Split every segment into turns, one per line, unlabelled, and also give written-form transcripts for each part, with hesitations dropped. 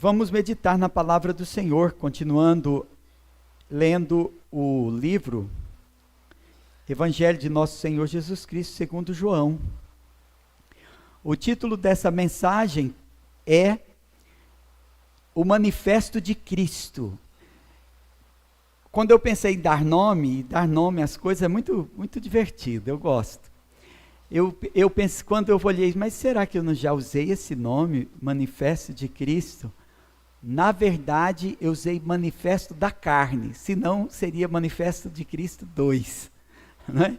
Vamos meditar na palavra do Senhor, continuando lendo o livro Evangelho de Nosso Senhor Jesus Cristo segundo João. O título dessa mensagem é O Manifesto de Cristo. Quando eu pensei em dar nome às coisas é muito divertido, eu gosto. Eu pensei, quando eu olhei, mas será que eu não já usei esse nome, Manifesto de Cristo? Na verdade, eu usei Manifesto da Carne, senão seria Manifesto de Cristo 2. Né?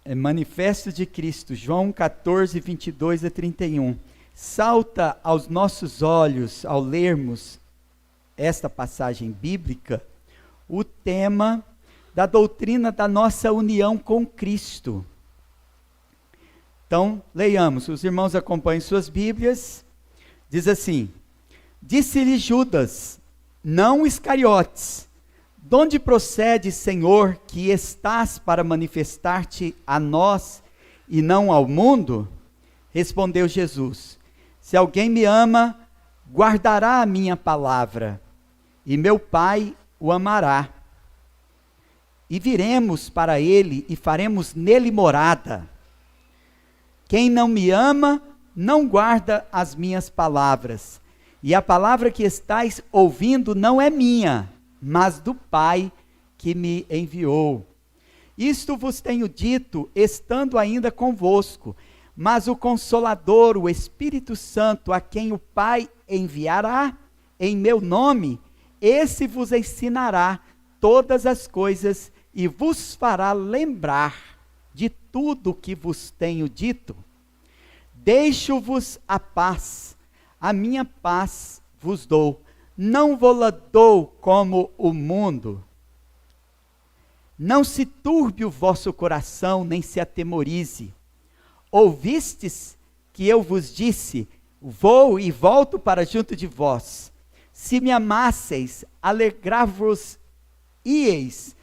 É Manifesto de Cristo, João 14, 22 a 31. Salta aos nossos olhos, ao lermos esta passagem bíblica, o tema da doutrina da nossa união com Cristo. Então, leiamos, os irmãos acompanhem suas Bíblias. Diz assim: Disse-lhe Judas, não Iscariotes, de onde procede, Senhor, que estás para manifestar-te a nós e não ao mundo? Respondeu Jesus: Se alguém me ama, guardará a minha palavra, e meu Pai o amará. E viremos para ele e faremos nele morada. Quem não me ama, não guarda as minhas palavras. E a palavra que estáis ouvindo não é minha, mas do Pai que me enviou. Isto vos tenho dito, estando ainda convosco. Mas o Consolador, o Espírito Santo, a quem o Pai enviará em meu nome, esse vos ensinará todas as coisas e vos fará lembrar de tudo o que vos tenho dito. Deixo-vos a paz, a minha paz vos dou, não vou-la dou como o mundo. Não se turbe o vosso coração, nem se atemorize. Ouvistes que eu vos disse, vou e volto para junto de vós. Se me amasseis, alegrar-vos-ieis,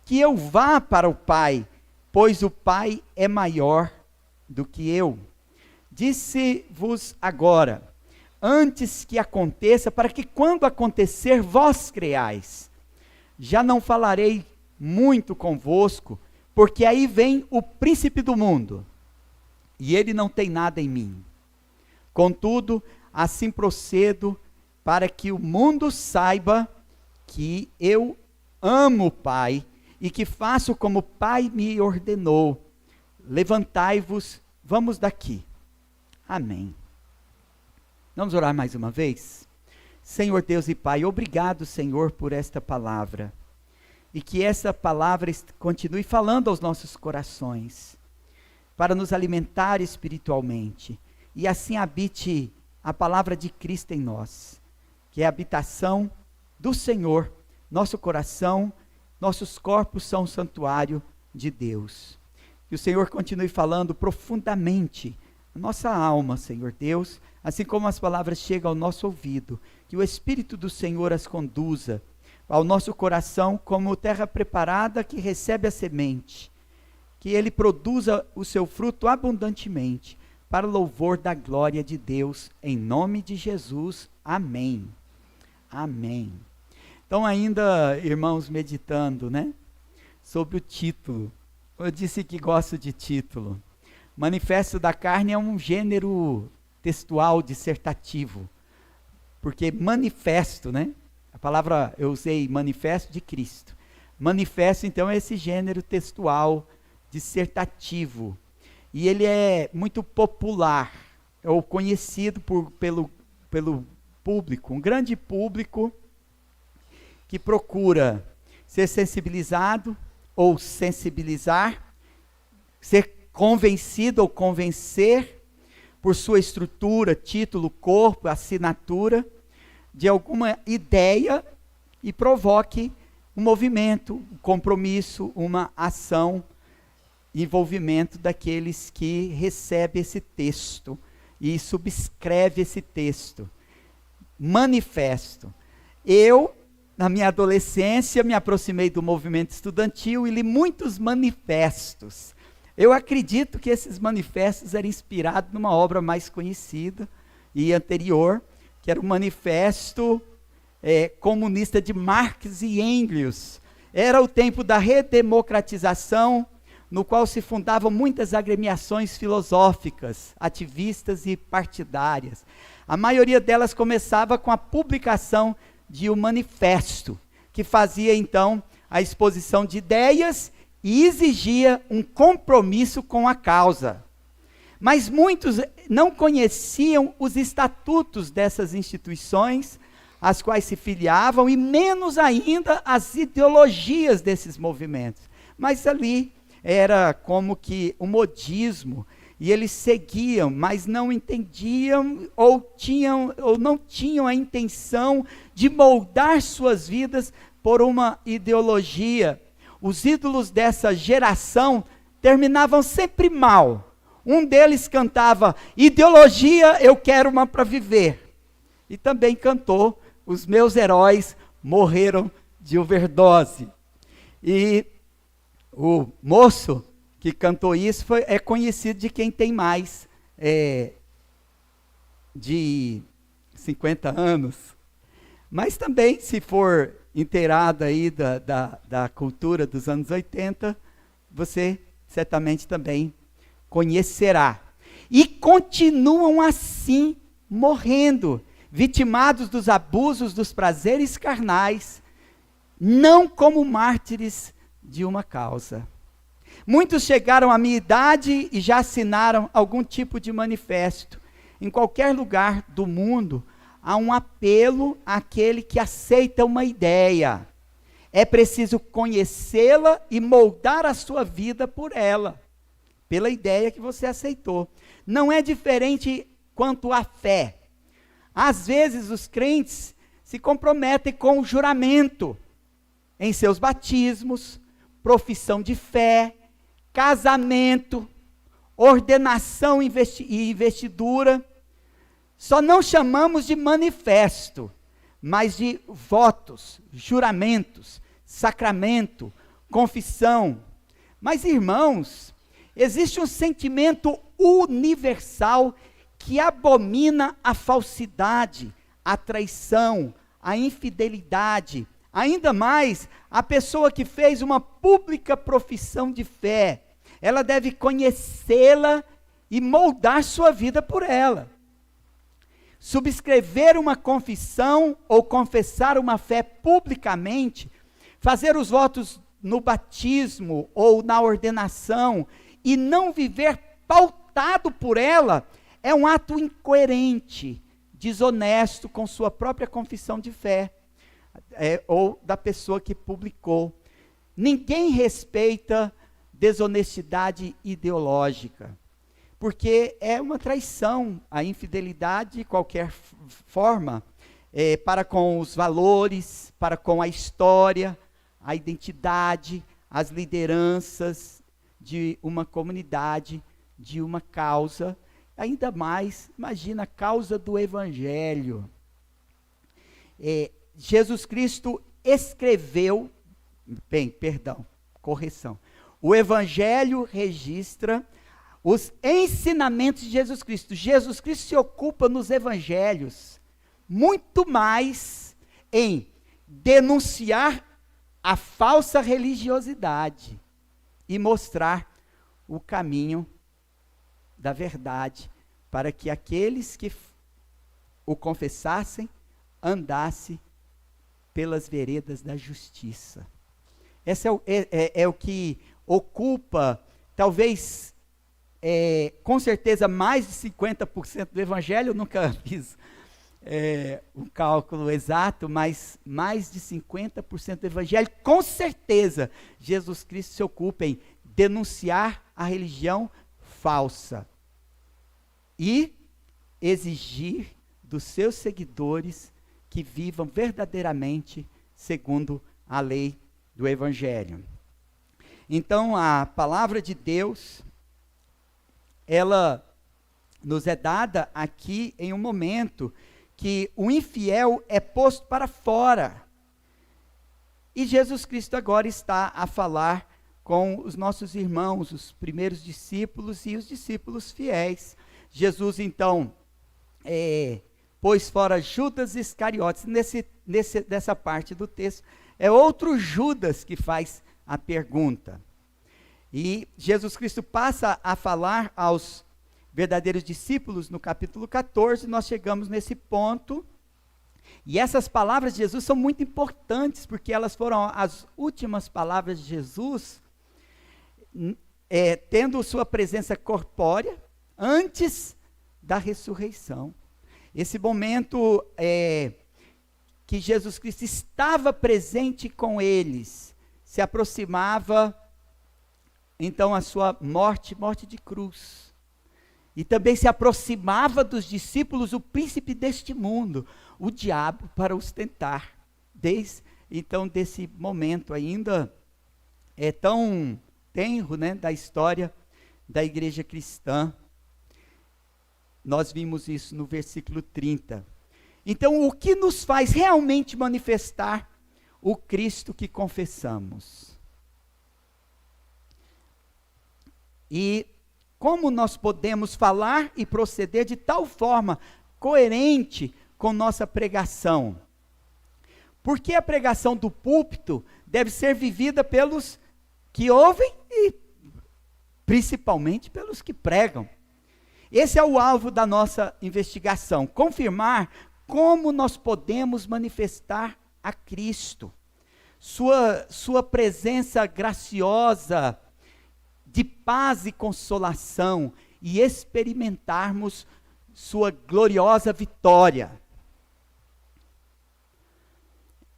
que eu vá para o Pai, pois o Pai é maior do que eu. Disse-vos agora, antes que aconteça, para que quando acontecer, vós creais. Já não falarei muito convosco, porque aí vem o príncipe do mundo, e ele não tem nada em mim. Contudo, assim procedo, para que o mundo saiba que eu amo o Pai, e que faço como o Pai me ordenou. Levantai-vos, vamos daqui. Amém. Vamos orar mais uma vez? Senhor Deus e Pai, obrigado, Senhor, por esta palavra. E que essa palavra continue falando aos nossos corações, para nos alimentar espiritualmente. E assim habite a palavra de Cristo em nós, que é a habitação do Senhor, nosso coração. Nossos corpos são o santuário de Deus. Que o Senhor continue falando profundamente a nossa alma, Senhor Deus, assim como as palavras chegam ao nosso ouvido. Que o Espírito do Senhor as conduza ao nosso coração como terra preparada que recebe a semente. Que ele produza o seu fruto abundantemente, para o louvor da glória de Deus, em nome de Jesus. Amém. Amém. Então ainda, irmãos, meditando, né, sobre o título. Eu disse que gosto de título. Manifesto da Carne é um gênero textual dissertativo, porque manifesto, né, a palavra eu usei manifesto de Cristo. Manifesto, então, é esse gênero textual dissertativo, e ele é muito popular, ou conhecido pelo público, um grande público, que procura ser sensibilizado ou sensibilizar, ser convencido ou convencer por sua estrutura, título, corpo, assinatura, de alguma ideia e provoque um movimento, um compromisso, uma ação, envolvimento daqueles que recebem esse texto e subscreve esse texto. Manifesto. Eu, na minha adolescência, me aproximei do movimento estudantil e li muitos manifestos. Eu acredito que esses manifestos eram inspirados numa obra mais conhecida e anterior, que era o Manifesto Comunista de Marx e Engels. Era o tempo da redemocratização, no qual se fundavam muitas agremiações filosóficas, ativistas e partidárias. A maioria delas começava com a publicação de um manifesto, que fazia então a exposição de ideias e exigia um compromisso com a causa. Mas muitos não conheciam os estatutos dessas instituições, às quais se filiavam, e menos ainda as ideologias desses movimentos. Mas ali era como que um modismo, e eles seguiam, mas não entendiam ou não tinham a intenção de moldar suas vidas por uma ideologia. Os ídolos dessa geração terminavam sempre mal. Um deles cantava: ideologia, eu quero uma para viver. E também cantou: os meus heróis morreram de overdose. E o moço que cantou isso é conhecido de quem tem mais de 50 anos. Mas também, se for inteirado aí da cultura dos anos 80, você certamente também conhecerá. E continuam assim, morrendo, vitimados dos abusos dos prazeres carnais, não como mártires de uma causa. Muitos chegaram à minha idade e já assinaram algum tipo de manifesto. Em qualquer lugar do mundo, há um apelo àquele que aceita uma ideia. É preciso conhecê-la e moldar a sua vida por ela, pela ideia que você aceitou. Não é diferente quanto à fé. Às vezes os crentes se comprometem com o juramento em seus batismos, profissão de fé, casamento, ordenação e investidura. Só não chamamos de manifesto, mas de votos, juramentos, sacramento, confissão. Mas, irmãos, existe um sentimento universal que abomina a falsidade, a traição, a infidelidade. Ainda mais, a pessoa que fez uma pública profissão de fé, ela deve conhecê-la e moldar sua vida por ela. Subscrever uma confissão ou confessar uma fé publicamente, fazer os votos no batismo ou na ordenação e não viver pautado por ela, é um ato incoerente, desonesto com sua própria confissão de fé. Ou da pessoa que publicou. Ninguém respeita desonestidade ideológica, porque é uma traição, a infidelidade de qualquer forma, para com os valores, para com a história, a identidade, as lideranças de uma comunidade, de uma causa, ainda mais, imagina, a causa do Evangelho. Jesus Cristo escreveu, correção. O Evangelho registra os ensinamentos de Jesus Cristo. Jesus Cristo se ocupa nos Evangelhos muito mais em denunciar a falsa religiosidade e mostrar o caminho da verdade, para que aqueles que o confessassem andassem pelas veredas da justiça. Esse é o que ocupa, talvez, com certeza, mais de 50% do Evangelho. Eu nunca fiz um cálculo exato, mas mais de 50% do Evangelho, com certeza, Jesus Cristo se ocupa em denunciar a religião falsa e exigir dos seus seguidores que vivam verdadeiramente segundo a lei do Evangelho. Então, a palavra de Deus, ela nos é dada aqui em um momento que o infiel é posto para fora. E Jesus Cristo agora está a falar com os nossos irmãos, os primeiros discípulos e os discípulos fiéis. Jesus, então, pôs fora Judas Iscariotes. Dessa parte do texto, é outro Judas que faz a pergunta. E Jesus Cristo passa a falar aos verdadeiros discípulos no capítulo 14, nós chegamos nesse ponto. E essas palavras de Jesus são muito importantes, porque elas foram as últimas palavras de Jesus, tendo sua presença corpórea, antes da ressurreição. Esse momento que Jesus Cristo estava presente com eles, se aproximava, então, a sua morte de cruz. E também se aproximava dos discípulos o príncipe deste mundo, o diabo, para os tentar. Desde, então, desse momento ainda tão tenro, né, da história da igreja cristã. Nós vimos isso no versículo 30. Então, o que nos faz realmente manifestar o Cristo que confessamos? E como nós podemos falar e proceder de tal forma coerente com nossa pregação? Porque a pregação do púlpito deve ser vivida pelos que ouvem e principalmente pelos que pregam. Esse é o alvo da nossa investigação, confirmar como nós podemos manifestar a Cristo, sua presença graciosa, de paz e consolação, e experimentarmos sua gloriosa vitória.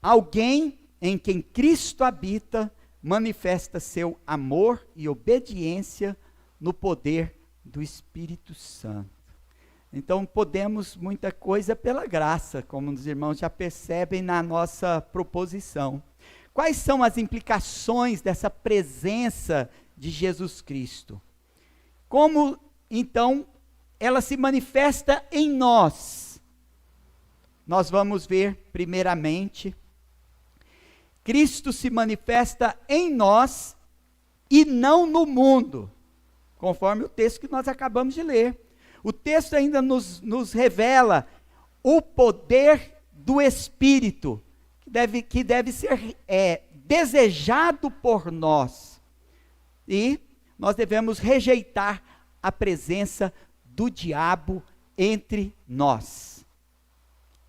Alguém em quem Cristo habita, manifesta seu amor e obediência no poder do Espírito Santo. Então, podemos muita coisa pela graça, como os irmãos já percebem na nossa proposição. Quais são as implicações dessa presença de Jesus Cristo? Como, então, ela se manifesta em nós? Nós vamos ver, primeiramente, Cristo se manifesta em nós e não no mundo, conforme o texto que nós acabamos de ler. O texto ainda nos revela o poder do Espírito, que deve ser desejado por nós. E nós devemos rejeitar a presença do diabo entre nós.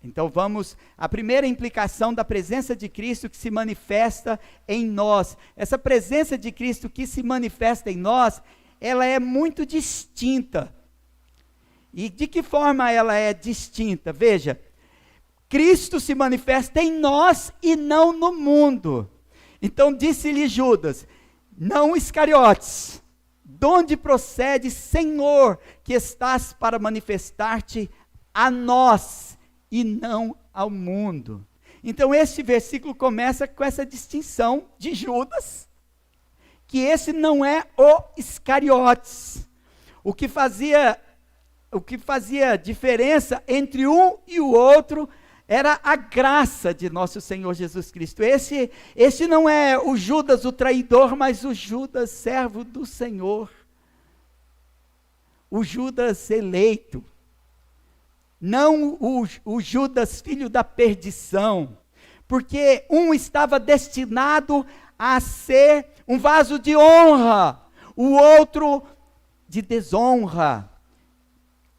Então a primeira implicação da presença de Cristo que se manifesta em nós. Essa presença de Cristo que se manifesta em nós, ela é muito distinta. E de que forma ela é distinta? Veja, Cristo se manifesta em nós e não no mundo. Então disse-lhe Judas: não Iscariotes, de onde procede, Senhor, que estás para manifestar-te a nós e não ao mundo? Então este versículo começa com essa distinção de Judas, que esse não é o Iscariotes. O que fazia diferença entre um e o outro era a graça de nosso Senhor Jesus Cristo. Esse não é o Judas o traidor, mas o Judas servo do Senhor. O Judas eleito. Não o Judas filho da perdição. Porque um estava destinado a ser um vaso de honra, o outro de desonra.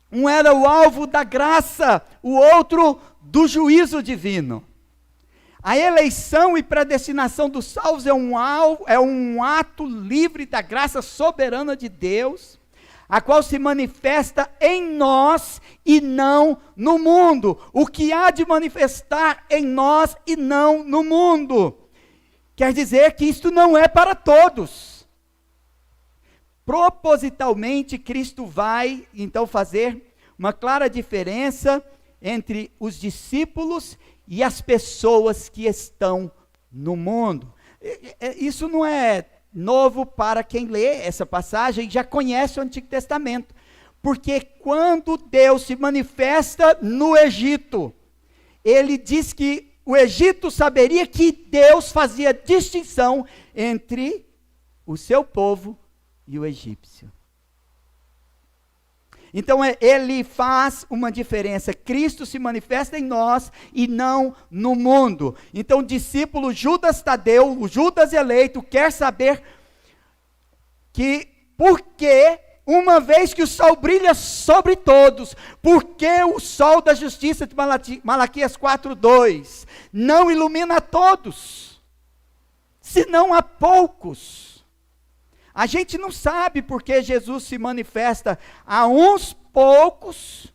Um era o alvo da graça, o outro do juízo divino. A eleição e predestinação dos salvos é um ato livre da graça soberana de Deus, a qual se manifesta em nós e não no mundo. O que há de manifestar em nós e não no mundo. Quer dizer que isto não é para todos. Propositalmente, Cristo vai, então, fazer uma clara diferença entre os discípulos e as pessoas que estão no mundo. Isso não é novo para quem lê essa passagem e já conhece o Antigo Testamento. Porque quando Deus se manifesta no Egito, ele diz que o Egito saberia que Deus fazia distinção entre o seu povo e o egípcio. Então ele faz uma diferença. Cristo se manifesta em nós e não no mundo. Então o discípulo Judas Tadeu, o Judas eleito, quer saber que por que, uma vez que o sol brilha sobre todos, por que o sol da justiça de Malaquias 4:2 não ilumina a todos, senão a poucos? A gente não sabe porque Jesus se manifesta a uns poucos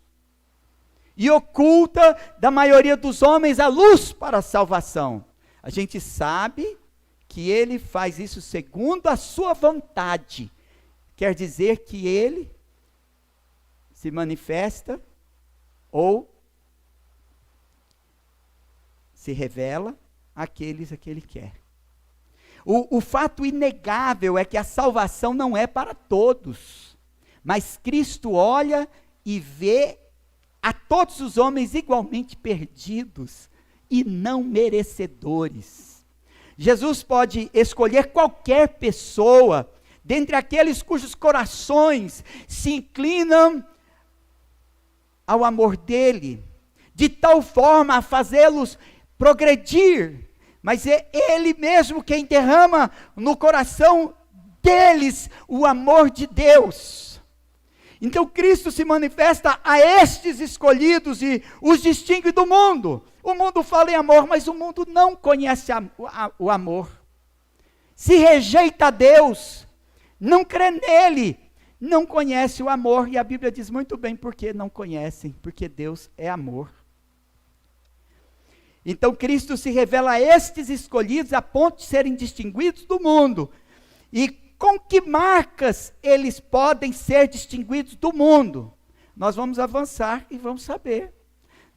e oculta da maioria dos homens a luz para a salvação. A gente sabe que ele faz isso segundo a sua vontade. Quer dizer que ele se manifesta ou se revela àqueles a que ele quer. O fato inegável é que a salvação não é para todos, mas Cristo olha e vê a todos os homens igualmente perdidos e não merecedores. Jesus pode escolher qualquer pessoa, dentre aqueles cujos corações se inclinam ao amor dele, de tal forma a fazê-los progredir. Mas é Ele mesmo quem derrama no coração deles o amor de Deus. Então Cristo se manifesta a estes escolhidos e os distingue do mundo. O mundo fala em amor, mas o mundo não conhece o amor. Se rejeita a Deus, não crê nele, não conhece o amor. E a Bíblia diz muito bem porque não conhecem, porque Deus é amor. Então Cristo se revela a estes escolhidos a ponto de serem distinguidos do mundo. E com que marcas eles podem ser distinguidos do mundo? Nós vamos avançar e vamos saber.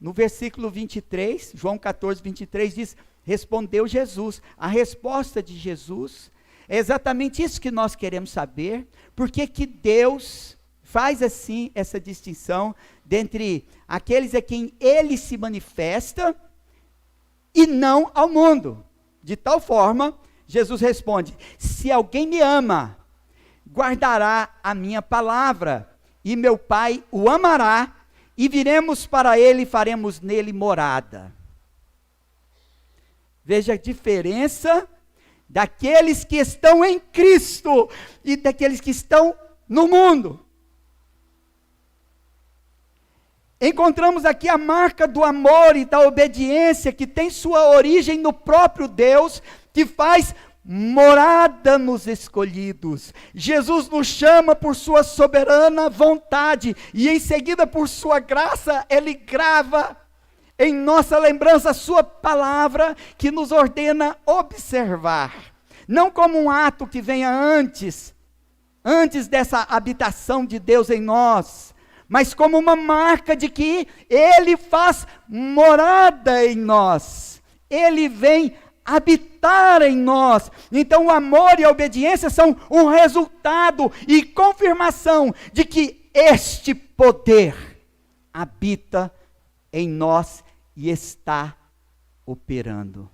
No versículo 23, João 14, 23 diz, respondeu Jesus. A resposta de Jesus é exatamente isso que nós queremos saber. Por que que Deus faz assim essa distinção dentre aqueles a quem Ele se manifesta e não ao mundo? De tal forma, Jesus responde, se alguém me ama, guardará a minha palavra, e meu Pai o amará, e viremos para ele e faremos nele morada. Veja a diferença daqueles que estão em Cristo e daqueles que estão no mundo. Encontramos aqui a marca do amor e da obediência que tem sua origem no próprio Deus, que faz morada nos escolhidos. Jesus nos chama por sua soberana vontade e em seguida por sua graça Ele grava em nossa lembrança a sua palavra que nos ordena observar. Não como um ato que venha antes dessa habitação de Deus em nós, mas como uma marca de que Ele faz morada em nós, Ele vem habitar em nós. Então o amor e a obediência são um resultado e confirmação de que este poder habita em nós e está operando.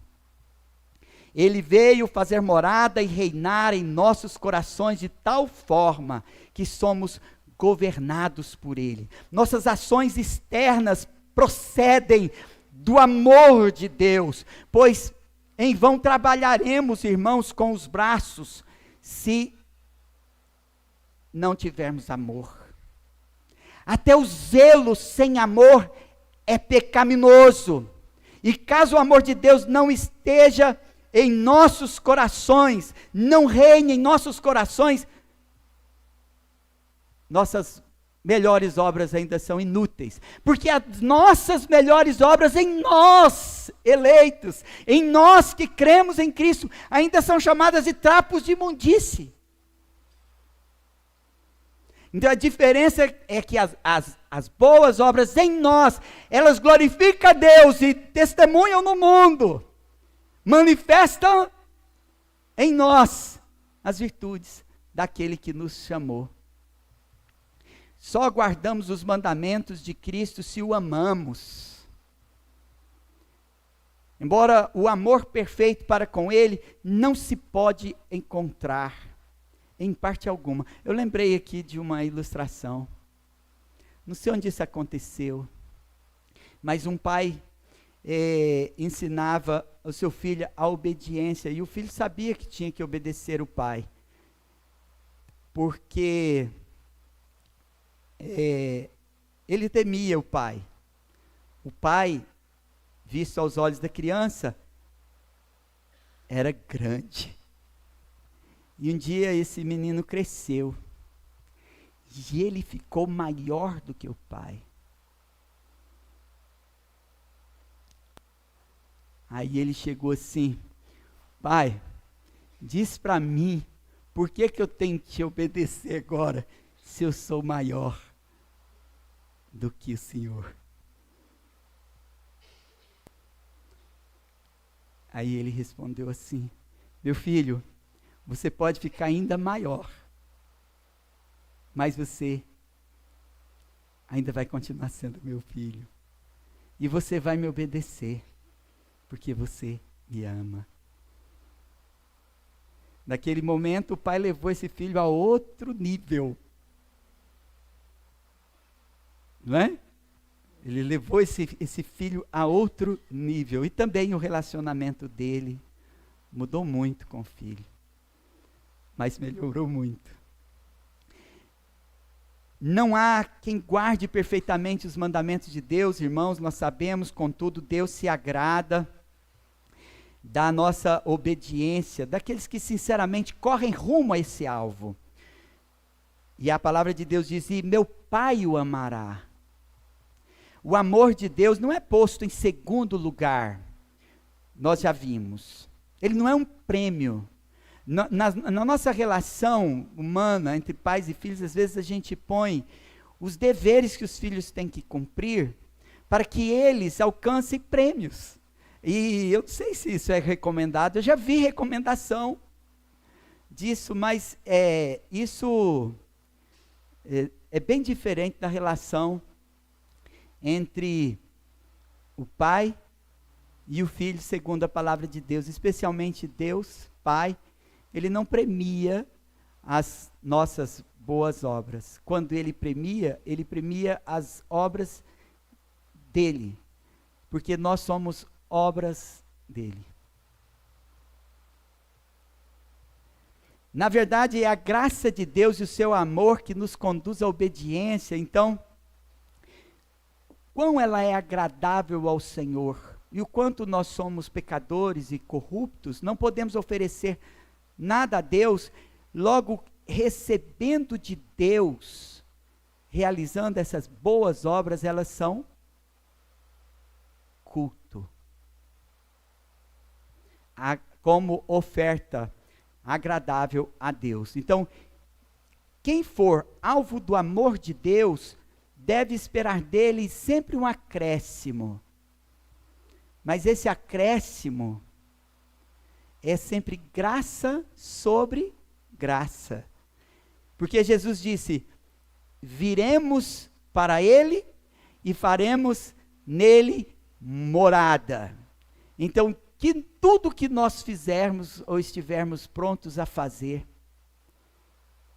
Ele veio fazer morada e reinar em nossos corações de tal forma que somos governados por Ele. Nossas ações externas procedem do amor de Deus, pois em vão trabalharemos, irmãos, com os braços, se não tivermos amor. Até o zelo sem amor é pecaminoso, e caso o amor de Deus não esteja em nossos corações, não reine em nossos corações, nossas melhores obras ainda são inúteis, porque as nossas melhores obras em nós, eleitos, em nós que cremos em Cristo, ainda são chamadas de trapos de imundície. Então a diferença é que as boas obras em nós, elas glorificam a Deus e testemunham no mundo, manifestam em nós as virtudes daquele que nos chamou. Só guardamos os mandamentos de Cristo se o amamos. Embora o amor perfeito para com Ele não se pode encontrar. em parte alguma. Eu lembrei aqui de uma ilustração. Não sei onde isso aconteceu, mas um pai ensinava o seu filho a obediência, e o filho sabia que tinha que obedecer o pai, porque ele temia o pai. O pai, visto aos olhos da criança, era grande. E um dia esse menino cresceu, e ele ficou maior do que o pai. Aí ele chegou assim: pai, diz para mim, por que eu tenho que te obedecer agora, se eu sou maior do que o Senhor? Aí ele respondeu assim: meu filho, você pode ficar ainda maior, mas você ainda vai continuar sendo meu filho. E você vai me obedecer, porque você me ama. Naquele momento, o pai levou esse filho a outro nível. Não é? Ele levou esse filho a outro nível. E também o relacionamento dele mudou muito com o filho. Mas melhorou muito. Não há quem guarde perfeitamente os mandamentos de Deus, irmãos, nós sabemos, contudo, Deus se agrada da nossa obediência, daqueles que sinceramente correm rumo a esse alvo. E a palavra de Deus diz: e meu Pai o amará. O amor de Deus não é posto em segundo lugar, nós já vimos. Ele não é um prêmio. Na nossa relação humana, entre pais e filhos, às vezes a gente põe os deveres que os filhos têm que cumprir, para que eles alcancem prêmios. E eu não sei se isso é recomendado, eu já vi recomendação disso, mas isso é bem diferente da relação entre o pai e o filho, segundo a palavra de Deus. Especialmente Deus, Pai, Ele não premia as nossas boas obras. Quando Ele premia as obras dEle, porque nós somos obras dEle. Na verdade, é a graça de Deus e o seu amor que nos conduz à obediência. Então, quão ela é agradável ao Senhor, e o quanto nós somos pecadores e corruptos, não podemos oferecer nada a Deus, logo recebendo de Deus, realizando essas boas obras, elas são culto, como oferta agradável a Deus. Então, quem for alvo do amor de Deus, deve esperar dele sempre um acréscimo. Mas esse acréscimo é sempre graça sobre graça. Porque Jesus disse: viremos para ele e faremos nele morada. Então, que tudo que nós fizermos ou estivermos prontos a fazer,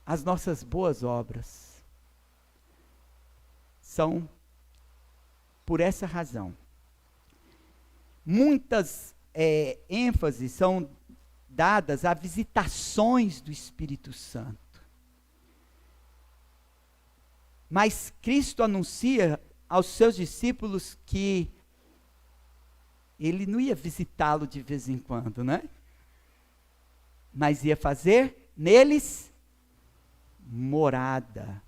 as nossas boas obras, são por essa razão. Muitas ênfases são dadas a visitações do Espírito Santo. Mas Cristo anuncia aos seus discípulos que ele não ia visitá-lo de vez em quando, né? Mas ia fazer neles morada.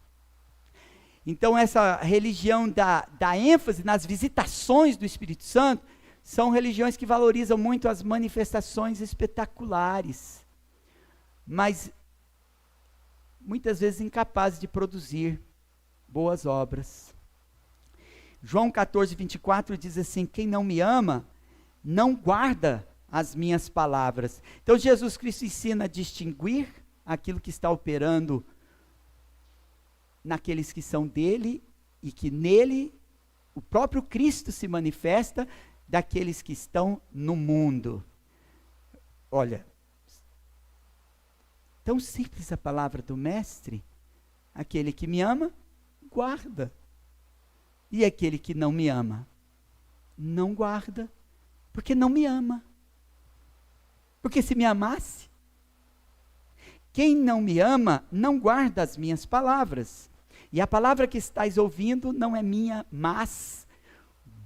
Então, essa religião da ênfase nas visitações do Espírito Santo, são religiões que valorizam muito as manifestações espetaculares, mas muitas vezes incapazes de produzir boas obras. João 14, 24 diz assim: quem não me ama, não guarda as minhas palavras. Então Jesus Cristo ensina a distinguir aquilo que está operando naqueles que são dele, e que nele o próprio Cristo se manifesta, daqueles que estão no mundo. Olha, Tão simples a palavra do mestre. Aquele que me ama, guarda. E aquele que não me ama, não guarda, porque não me ama. Porque se me amasse, quem não me ama, não guarda as minhas palavras. E a palavra que estáis ouvindo não é minha, mas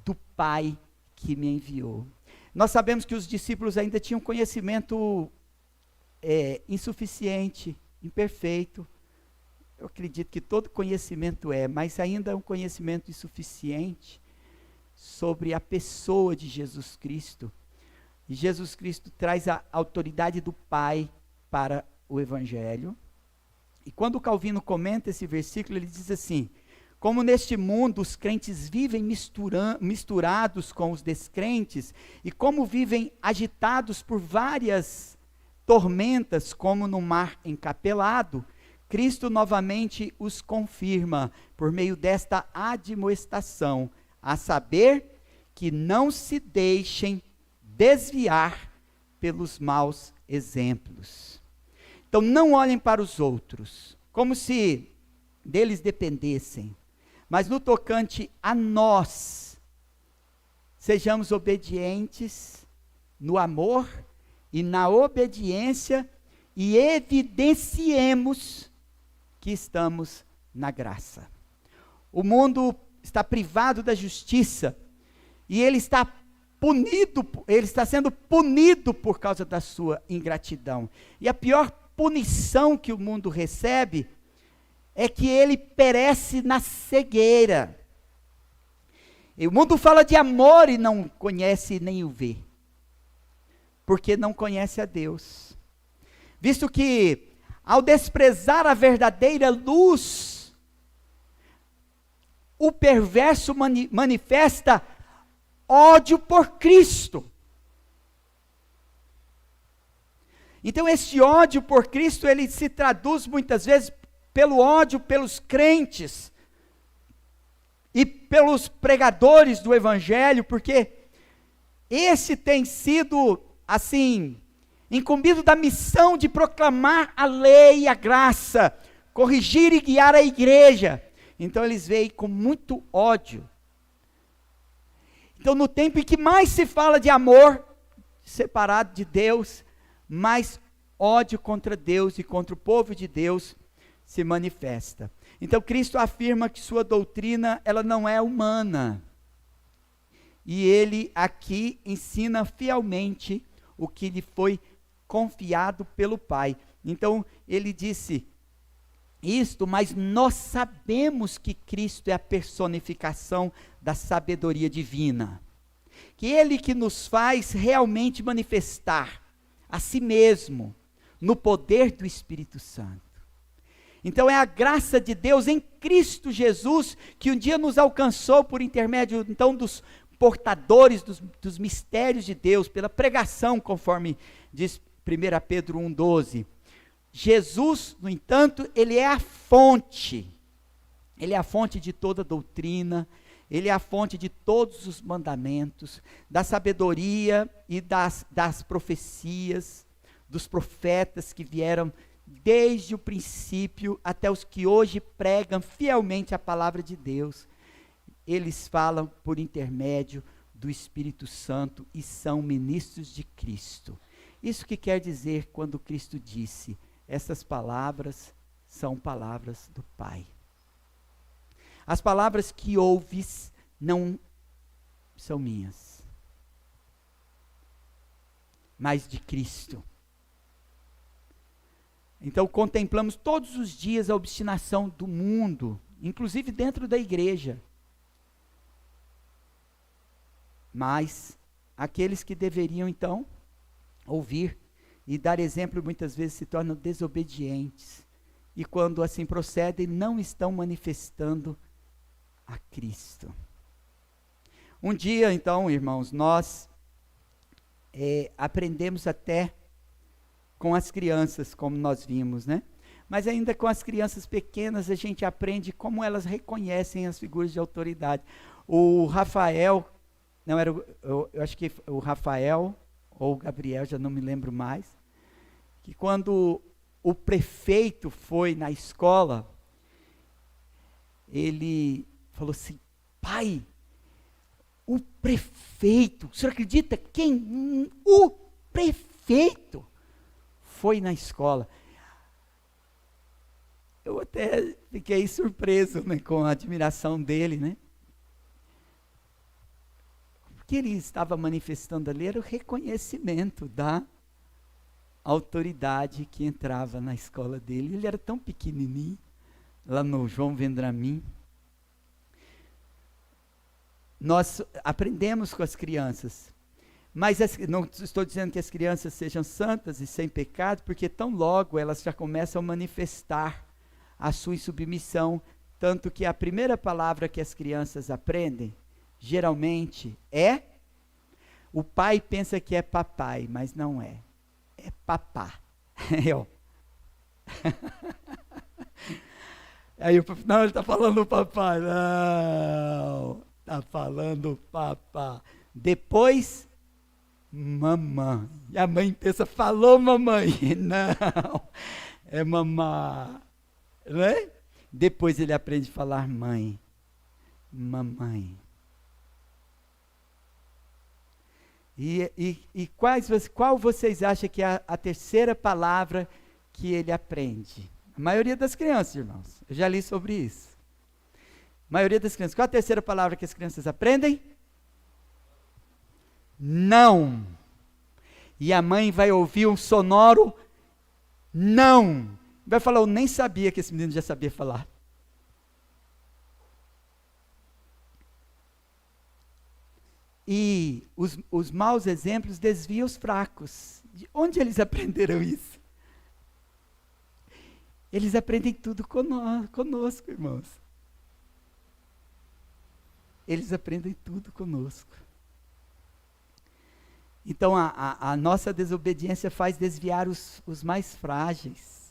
do Pai que me enviou. Nós sabemos que os discípulos ainda tinham conhecimento insuficiente, imperfeito. Eu acredito que todo conhecimento mas ainda é um conhecimento insuficiente sobre a pessoa de Jesus Cristo. E Jesus Cristo traz a autoridade do Pai para o Evangelho. E quando Calvino comenta esse versículo, ele diz assim: como neste mundo os crentes vivem misturados com os descrentes, e como vivem agitados por várias tormentas, como no mar encapelado, Cristo novamente os confirma por meio desta admoestação, a saber que não se deixem desviar pelos maus exemplos. Então não olhem para os outros, como se deles dependessem, mas no tocante a nós, sejamos obedientes no amor e na obediência e evidenciemos que estamos na graça. O mundo está privado da justiça e ele está sendo punido por causa da sua ingratidão. E a pior punição que o mundo recebe é que ele perece na cegueira. E o mundo fala de amor e não conhece nem o vê, porque não conhece a Deus. Visto que, ao desprezar a verdadeira luz, o perverso manifesta ódio por Cristo. Então esse ódio por Cristo, ele se traduz muitas vezes pelo ódio pelos crentes e pelos pregadores do Evangelho, porque esse tem sido, assim, incumbido da missão de proclamar a lei e a graça, corrigir e guiar a igreja. Então eles veem com muito ódio. Então no tempo em que mais se fala de amor, separado de Deus, mais ódio contra Deus e contra o povo de Deus se manifesta. Então Cristo afirma que sua doutrina, ela não é humana. E ele aqui ensina fielmente o que lhe foi confiado pelo Pai. Então ele disse isto, mas nós sabemos que Cristo é a personificação da sabedoria divina. Que ele que nos faz realmente manifestar a si mesmo no poder do Espírito Santo. Então é a graça de Deus em Cristo Jesus que um dia nos alcançou por intermédio então dos portadores dos mistérios de Deus, pela pregação, conforme diz 1 Pedro 1,12. Jesus, no entanto, ele é a fonte de toda doutrina, ele é a fonte de todos os mandamentos, da sabedoria e das profecias, dos profetas que vieram desde o princípio até os que hoje pregam fielmente a palavra de Deus. Eles falam por intermédio do Espírito Santo e são ministros de Cristo. Isso que quer dizer quando Cristo disse: essas palavras são palavras do Pai. As palavras que ouves não são minhas, mas de Cristo. Então contemplamos todos os dias a obstinação do mundo, inclusive dentro da igreja. Mas aqueles que deveriam então ouvir e dar exemplo, muitas vezes se tornam desobedientes. E quando assim procedem, não estão manifestando a Cristo. Um dia, então, irmãos, nós aprendemos até com as crianças, como nós vimos, né? Mas ainda com as crianças pequenas, a gente aprende como elas reconhecem as figuras de autoridade. O Rafael, eu acho que o Rafael ou o Gabriel, já não me lembro mais, que quando o prefeito foi na escola, ele falou assim: pai, o prefeito, o senhor acredita quem? O prefeito foi na escola. Eu até fiquei surpreso, né, com a admiração dele, né? O que ele estava manifestando ali era o reconhecimento da autoridade que entrava na escola dele. Ele era tão pequenininho, lá no João Vendramin. Nós aprendemos com as crianças, mas não estou dizendo que as crianças sejam santas e sem pecado, porque tão logo elas já começam a manifestar a sua insubmissão, tanto que a primeira palavra que as crianças aprendem, geralmente, é, o pai pensa que é papai, mas não é, é papá. Aí não, ele está falando papai, não, está falando papá. Depois, mamãe. E a mãe pensa, falou mamãe. Não, é mamá. Né? Depois ele aprende a falar mãe, mamãe. E qual vocês acham que é a terceira palavra que ele aprende? A maioria das crianças, irmãos, eu já li sobre isso. A maioria das crianças, qual a terceira palavra que as crianças aprendem? Não. E a mãe vai ouvir um sonoro não. Vai falar, eu nem sabia que esse menino já sabia falar. E os maus exemplos desviam os fracos. De onde eles aprenderam isso? Eles aprendem tudo conosco, irmãos. Eles aprendem tudo conosco. Então a nossa desobediência faz desviar os mais frágeis.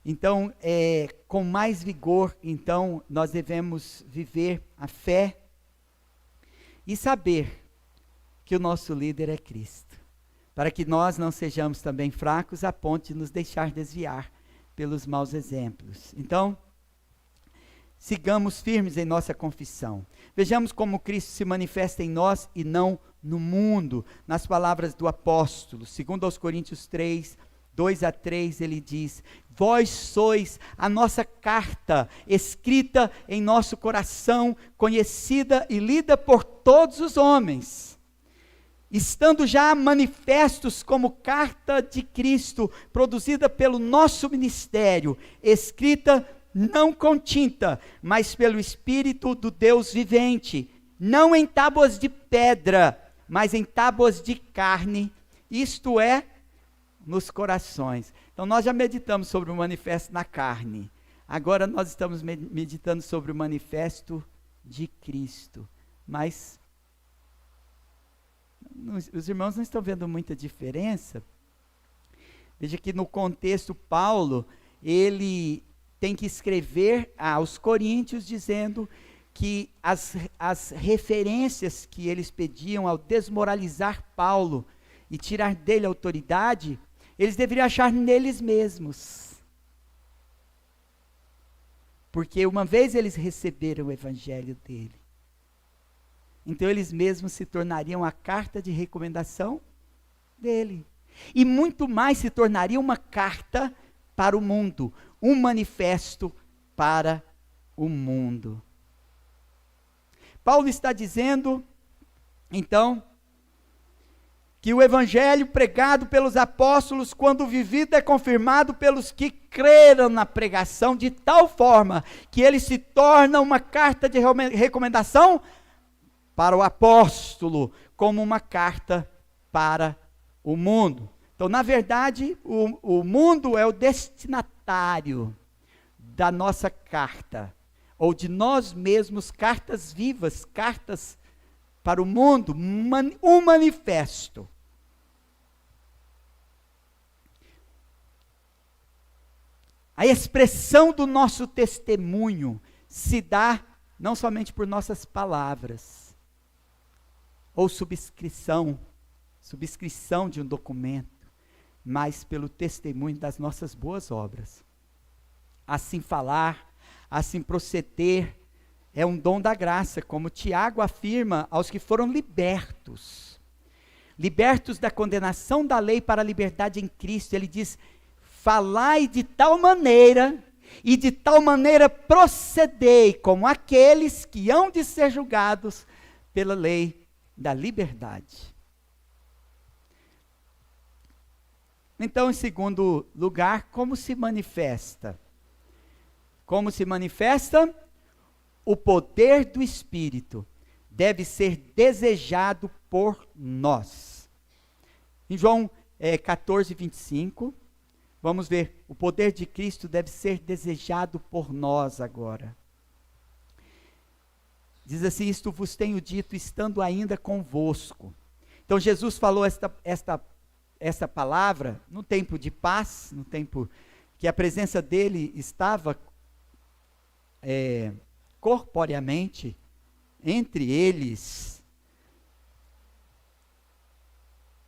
Então, com mais vigor, então, nós devemos viver a fé e saber que o nosso líder é Cristo, para que nós não sejamos também fracos a ponto de nos deixar desviar pelos maus exemplos. Então, sigamos firmes em nossa confissão. Vejamos como Cristo se manifesta em nós e não no mundo, nas palavras do apóstolo. Segundo aos Coríntios 3, 2-3, ele diz: vós sois a nossa carta, escrita em nosso coração, conhecida e lida por todos os homens, estando já manifestos como carta de Cristo, produzida pelo nosso ministério, escrita não com tinta, mas pelo Espírito do Deus vivente, não em tábuas de pedra, mas em tábuas de carne, isto é, nos corações. Então nós já meditamos sobre o manifesto na carne, agora nós estamos meditando sobre o manifesto de Cristo, mas os irmãos não estão vendo muita diferença. Veja que no contexto Paulo, ele tem que escrever aos coríntios dizendo que as referências que eles pediam ao desmoralizar Paulo e tirar dele a autoridade, eles deveriam achar neles mesmos. Porque uma vez eles receberam o evangelho dele, então eles mesmos se tornariam a carta de recomendação dele. E muito mais se tornaria uma carta para o mundo, um manifesto para o mundo. Paulo está dizendo, então, que o evangelho pregado pelos apóstolos, quando vivido, é confirmado pelos que creram na pregação, de tal forma que ele se torna uma carta de recomendação para o apóstolo, como uma carta para o mundo. Então, na verdade, o mundo é o destinatário da nossa carta, ou de nós mesmos, cartas vivas, cartas para o mundo, um manifesto. A expressão do nosso testemunho se dá não somente por nossas palavras, ou subscrição de um documento, mas pelo testemunho das nossas boas obras. Assim falar, assim proceder, é um dom da graça, como Tiago afirma aos que foram libertos da condenação da lei para a liberdade em Cristo. Ele diz: falai de tal maneira, e de tal maneira procedei, como aqueles que hão de ser julgados pela lei da liberdade. Então, em segundo lugar, como se manifesta? Como se manifesta? O poder do Espírito deve ser desejado por nós. Em João 14, 25, vamos ver, o poder de Cristo deve ser desejado por nós agora. Diz assim: isto vos tenho dito, estando ainda convosco. Então Jesus falou esta palavra no tempo de paz, no tempo que a presença dele estava corporeamente entre eles,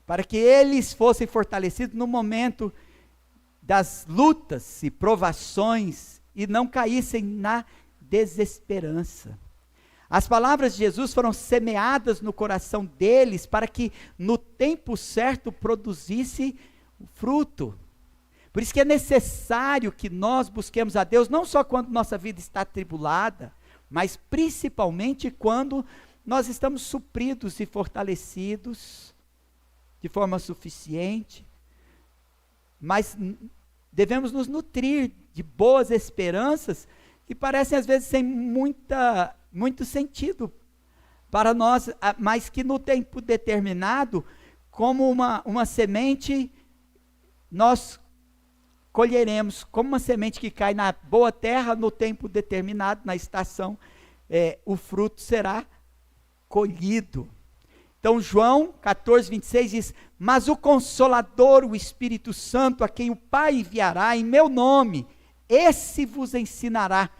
para que eles fossem fortalecidos no momento das lutas e provações e não caíssem na desesperança. As palavras de Jesus foram semeadas no coração deles para que no tempo certo produzisse o fruto. Por isso que é necessário que nós busquemos a Deus, não só quando nossa vida está atribulada, mas principalmente quando nós estamos supridos e fortalecidos de forma suficiente. Mas devemos nos nutrir de boas esperanças que parecem às vezes sem muito sentido para nós, mas que no tempo determinado, como uma semente, nós colheremos, como uma semente que cai na boa terra, no tempo determinado, na estação, o fruto será colhido. Então João 14, 26 diz: mas o Consolador, o Espírito Santo, a quem o Pai enviará em meu nome, esse vos ensinará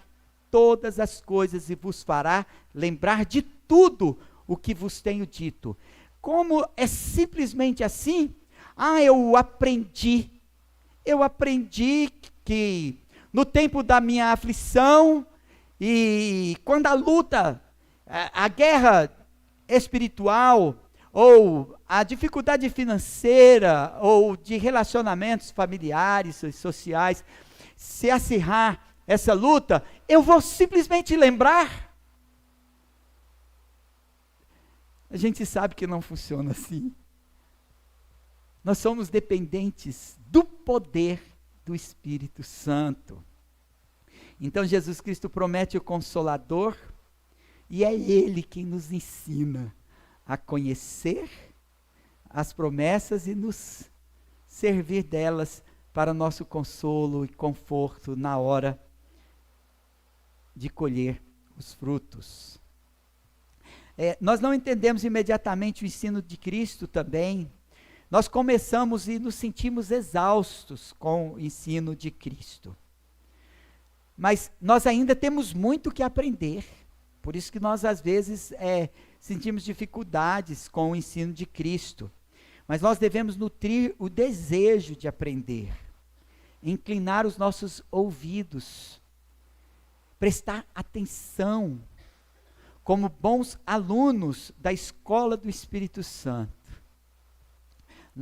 todas as coisas e vos fará lembrar de tudo o que vos tenho dito. Como é simplesmente assim? Eu aprendi que no tempo da minha aflição e quando a luta, a guerra espiritual, ou a dificuldade financeira, ou de relacionamentos familiares e sociais, se acirrar essa luta, eu vou simplesmente lembrar. A gente sabe que não funciona assim. Nós somos dependentes do poder do Espírito Santo. Então Jesus Cristo promete o Consolador, e é Ele quem nos ensina a conhecer as promessas e nos servir delas para nosso consolo e conforto na hora de colher os frutos. Nós não entendemos imediatamente o ensino de Cristo também. Nós começamos e nos sentimos exaustos com o ensino de Cristo. Mas nós ainda temos muito que aprender. Por isso que nós às vezes sentimos dificuldades com o ensino de Cristo. Mas nós devemos nutrir o desejo de aprender, inclinar os nossos ouvidos, prestar atenção, como bons alunos da escola do Espírito Santo.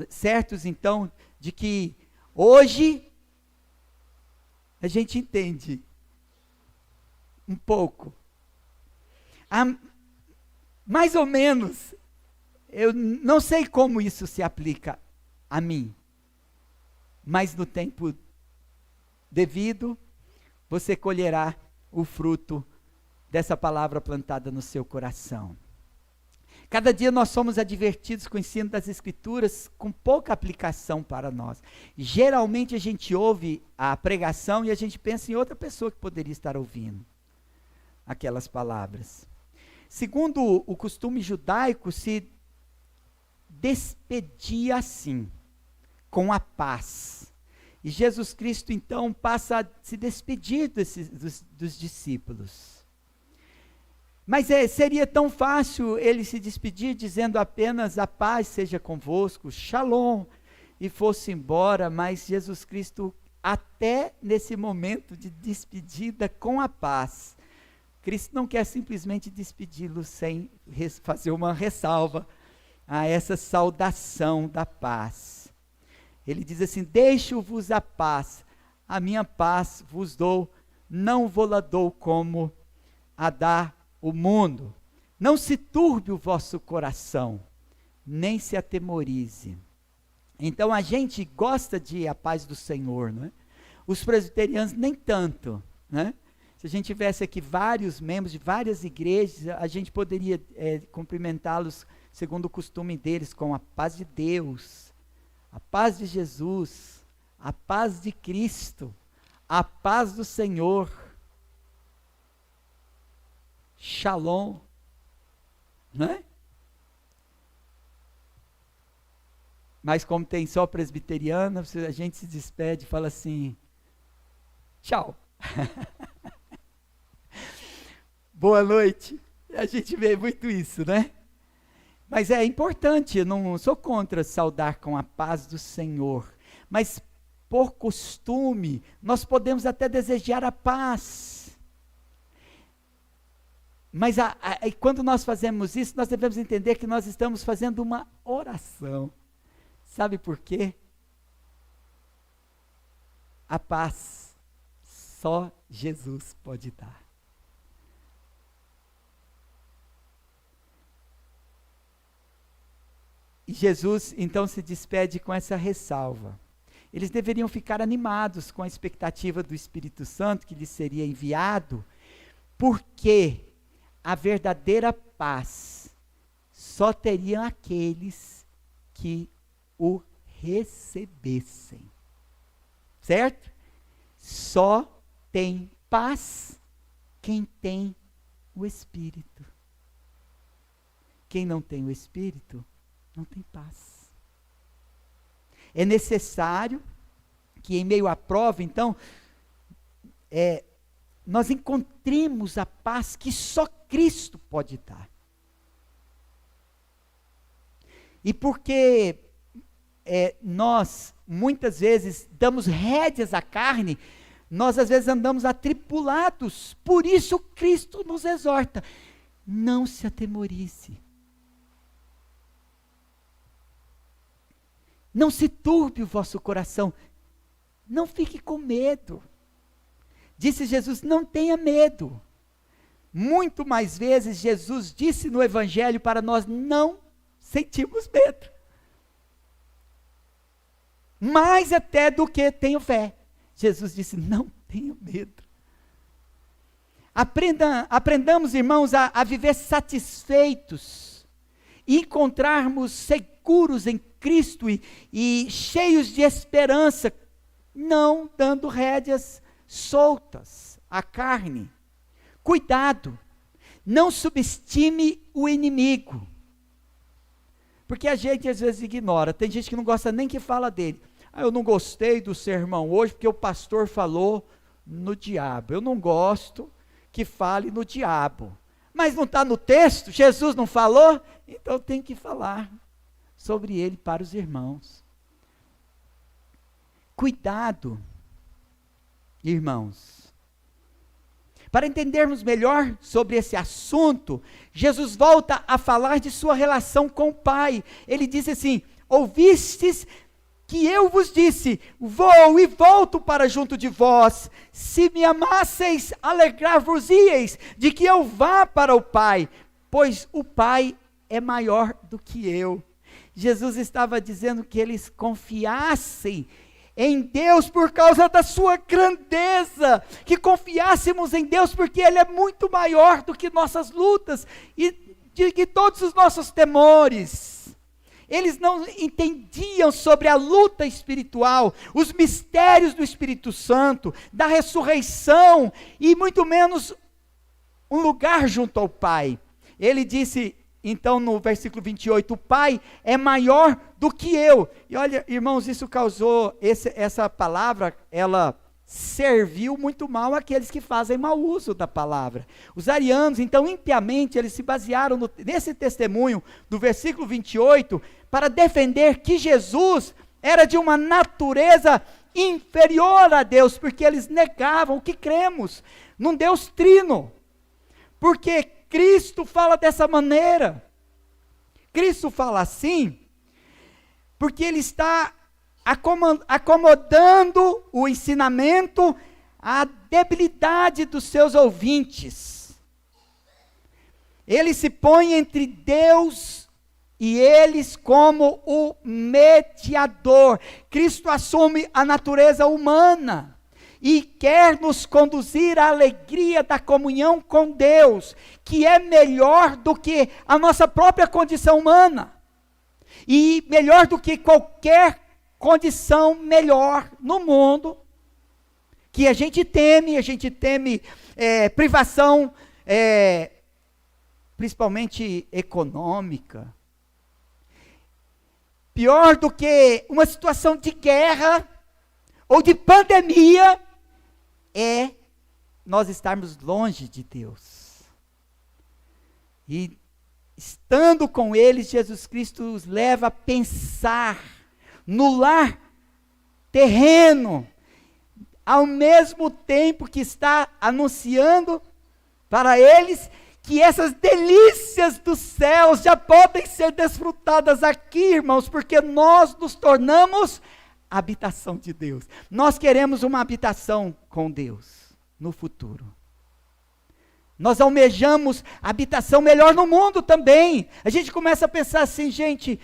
Certos então de que hoje a gente entende um pouco. Mais ou menos, eu não sei como isso se aplica a mim, mas no tempo devido, você colherá o fruto dessa palavra plantada no seu coração. Cada dia nós somos advertidos com o ensino das Escrituras com pouca aplicação para nós. Geralmente a gente ouve a pregação e a gente pensa em outra pessoa que poderia estar ouvindo aquelas palavras. Segundo o costume judaico, se despedia assim, com a paz. E Jesus Cristo então passa a se despedir dos discípulos. Mas seria tão fácil ele se despedir dizendo apenas a paz seja convosco, shalom, e fosse embora, mas Jesus Cristo, até nesse momento de despedida com a paz, Cristo não quer simplesmente despedi-lo sem fazer uma ressalva a essa saudação da paz. Ele diz assim: deixo-vos a paz, a minha paz vos dou, não vou-la dou como a dá o mundo. Não se turbe o vosso coração, nem se atemorize. Então a gente gosta de a paz do Senhor, não é? Os presbiterianos nem tanto, né? Se a gente tivesse aqui vários membros de várias igrejas, a gente poderia cumprimentá-los segundo o costume deles, com a paz de Deus, a paz de Jesus, a paz de Cristo, a paz do Senhor, shalom, não é? Mas como tem só presbiteriana, a gente se despede e fala assim, tchau. Boa noite. A gente vê muito isso, né? Mas é importante, eu não sou contra saudar com a paz do Senhor, mas por costume, nós podemos até desejar a paz. Mas quando nós fazemos isso, nós devemos entender que nós estamos fazendo uma oração. Sabe por quê? A paz só Jesus pode dar. E Jesus então se despede com essa ressalva. Eles deveriam ficar animados com a expectativa do Espírito Santo que lhes seria enviado, porque a verdadeira paz só teriam aqueles que o recebessem. Certo? Só tem paz quem tem o Espírito. Quem não tem o Espírito, não tem paz. É necessário que em meio à prova, então, nós encontremos a paz que só Cristo pode dar. E porque nós, muitas vezes, damos rédeas à carne, nós às vezes andamos atribulados, por isso Cristo nos exorta, não se atemorize. Não se turbe o vosso coração, não fique com medo. Disse Jesus, não tenha medo. Muito mais vezes Jesus disse no Evangelho para nós não sentirmos medo. Mais até do que tenho fé. Jesus disse, não tenho medo. Aprendamos, irmãos, a viver satisfeitos e encontrarmos seguros em Cristo e cheios de esperança, não dando rédeas soltas à carne. Cuidado, não subestime o inimigo, porque a gente às vezes ignora, tem gente que não gosta nem que fala dele. Eu não gostei do sermão hoje porque o pastor falou no diabo. Eu não gosto que fale no diabo, mas não está no texto, Jesus não falou, então tem que falar sobre ele para os irmãos. Cuidado, irmãos. Para entendermos melhor sobre esse assunto, Jesus volta a falar de sua relação com o Pai. Ele diz assim, ouvistes que eu vos disse, vou e volto para junto de vós, se me amasseis, alegrar-vos-ieis de que eu vá para o Pai, pois o Pai é maior do que eu. Jesus estava dizendo que eles confiassem em Deus por causa da sua grandeza, que confiássemos em Deus porque Ele é muito maior do que nossas lutas e de todos os nossos temores. Eles não entendiam sobre a luta espiritual, os mistérios do Espírito Santo, da ressurreição e muito menos um lugar junto ao Pai. Ele disse, então no versículo 28, o Pai é maior do que eu. E olha, irmãos, isso causou, essa palavra, ela serviu muito mal àqueles que fazem mau uso da palavra. Os arianos, então, impiamente, eles se basearam nesse testemunho do versículo 28 para defender que Jesus era de uma natureza inferior a Deus, porque eles negavam que cremos num Deus trino. Porque Cristo fala dessa maneira. Cristo fala assim, porque ele está acomodando o ensinamento à debilidade dos seus ouvintes. Ele se põe entre Deus e eles como o mediador. Cristo assume a natureza humana e quer nos conduzir à alegria da comunhão com Deus, que é melhor do que a nossa própria condição humana, e melhor do que qualquer condição melhor no mundo, que a gente teme privação, principalmente econômica, pior do que uma situação de guerra, ou de pandemia, é nós estarmos longe de Deus. E estando com eles, Jesus Cristo os leva a pensar no lar terreno, ao mesmo tempo que está anunciando para eles que essas delícias dos céus já podem ser desfrutadas aqui, irmãos, porque nós nos tornamos a habitação de Deus. Nós queremos uma habitação com Deus no futuro. Nós almejamos habitação melhor no mundo também. A gente começa a pensar assim, gente,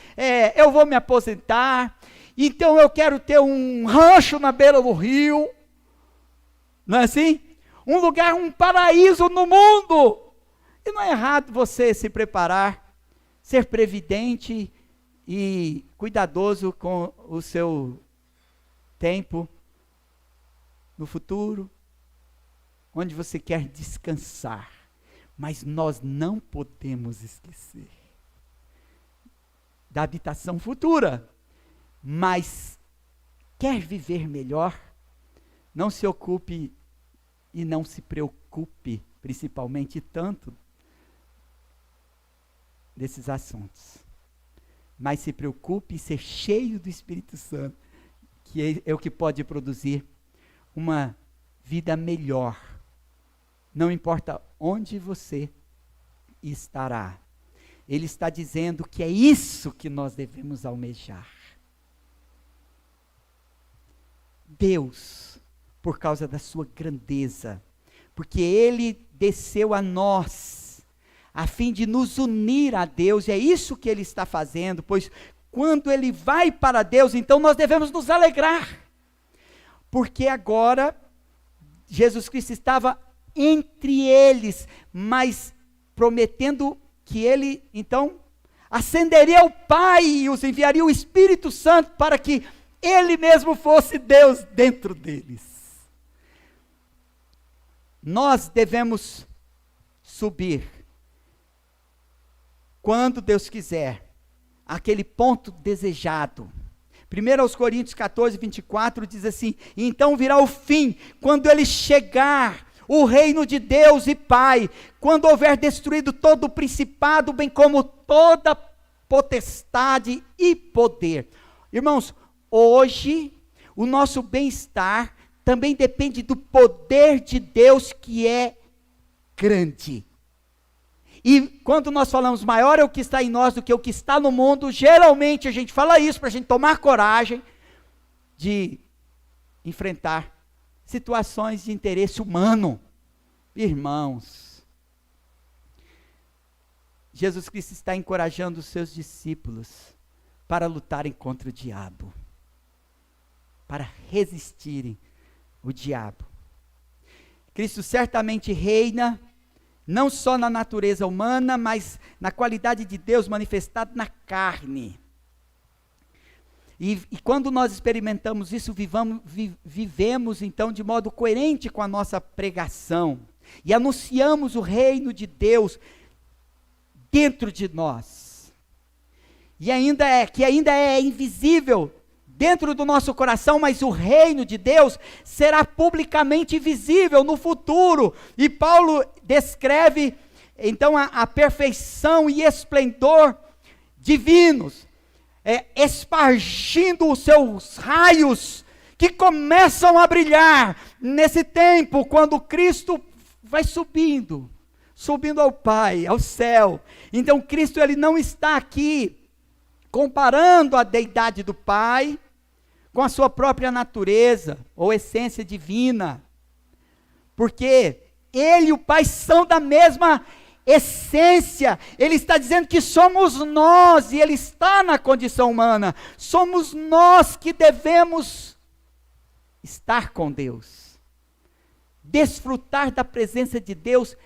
eu vou me aposentar, então eu quero ter um rancho na beira do rio, não é assim? Um lugar, um paraíso no mundo. E não é errado você se preparar, ser previdente e cuidadoso com o seu tempo no futuro, onde você quer descansar, mas nós não podemos esquecer da habitação futura. Mas quer viver melhor? Não se ocupe e não se preocupe, principalmente tanto desses assuntos, mas se preocupe em ser cheio do Espírito Santo, que é o que pode produzir uma vida melhor. Não importa onde você estará. Ele está dizendo que é isso que nós devemos almejar. Deus, por causa da sua grandeza, porque Ele desceu a nós, a fim de nos unir a Deus, e é isso que Ele está fazendo, pois quando Ele vai para Deus, então nós devemos nos alegrar, porque agora Jesus Cristo estava entre eles, mas prometendo que Ele, então, ascenderia ao Pai e os enviaria o Espírito Santo para que Ele mesmo fosse Deus dentro deles. Nós devemos subir, quando Deus quiser, aquele ponto desejado. 1 Coríntios 14, 24 diz assim: então virá o fim, quando Ele chegar, o reino de Deus e Pai, quando houver destruído todo o principado, bem como toda potestade e poder. Irmãos, hoje, o nosso bem-estar também depende do poder de Deus, que é grande. E quando nós falamos maior é o que está em nós do que o que está no mundo, geralmente a gente fala isso para a gente tomar coragem de enfrentar situações de interesse humano. Irmãos, Jesus Cristo está encorajando os seus discípulos para lutarem contra o diabo, para resistirem o diabo. Cristo certamente reina, não só na natureza humana, mas na qualidade de Deus manifestado na carne. E quando nós experimentamos isso, vivemos então de modo coerente com a nossa pregação, e anunciamos o reino de Deus dentro de nós, que ainda é invisível dentro do nosso coração, mas o reino de Deus será publicamente visível no futuro. E Paulo descreve então a perfeição e esplendor divinos, espargindo os seus raios, que começam a brilhar nesse tempo, quando Cristo vai subindo ao Pai, ao céu. Então Cristo, ele não está aqui comparando a deidade do Pai com a sua própria natureza, ou essência divina, porque ele e o Pai são da mesma essência. Ele está dizendo que somos nós, e ele está na condição humana, somos nós que devemos estar com Deus, desfrutar da presença de Deus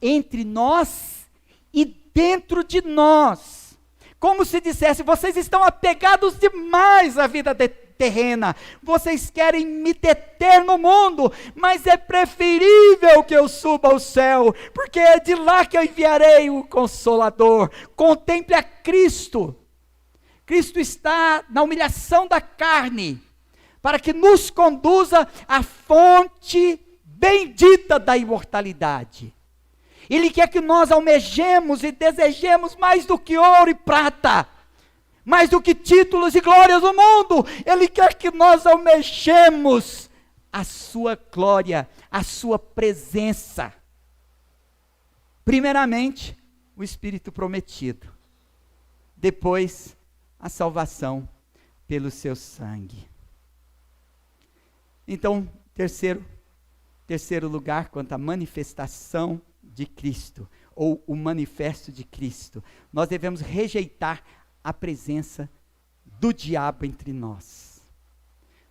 entre nós e dentro de nós, como se dissesse: vocês estão apegados demais à vida terrena, vocês querem me deter no mundo, mas é preferível que eu suba ao céu, porque é de lá que eu enviarei o Consolador. Contemple a Cristo. Cristo está na humilhação da carne, para que nos conduza à fonte bendita da imortalidade. Ele quer que nós almejemos e desejemos mais do que ouro e prata, mais do que títulos e glórias do mundo. Ele quer que nós almejemos a sua glória, a sua presença. Primeiramente, o Espírito prometido. Depois, a salvação pelo seu sangue. Então, terceiro lugar, quanto à manifestação de Cristo, ou o manifesto de Cristo, nós devemos rejeitar a presença do diabo entre nós.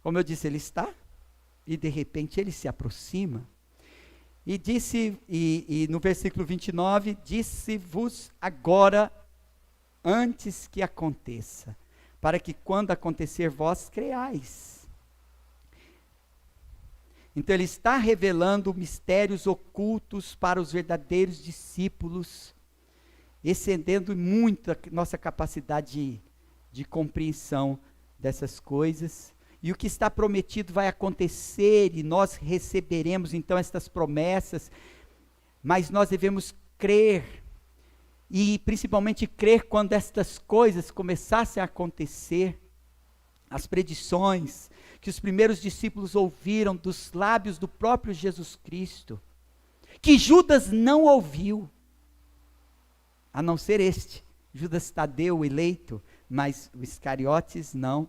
Como eu disse, ele está, e de repente ele se aproxima, e disse, e no versículo 29, disse-vos agora, antes que aconteça, para que quando acontecer vós creiais. Então ele está revelando mistérios ocultos para os verdadeiros discípulos, excedendo muito a nossa capacidade de compreensão dessas coisas. E o que está prometido vai acontecer, e nós receberemos então estas promessas, mas nós devemos crer, e principalmente crer quando estas coisas começassem a acontecer, as predições que os primeiros discípulos ouviram dos lábios do próprio Jesus Cristo, que Judas não ouviu, a não ser este, Judas Tadeu, o eleito, mas os Iscariotes não.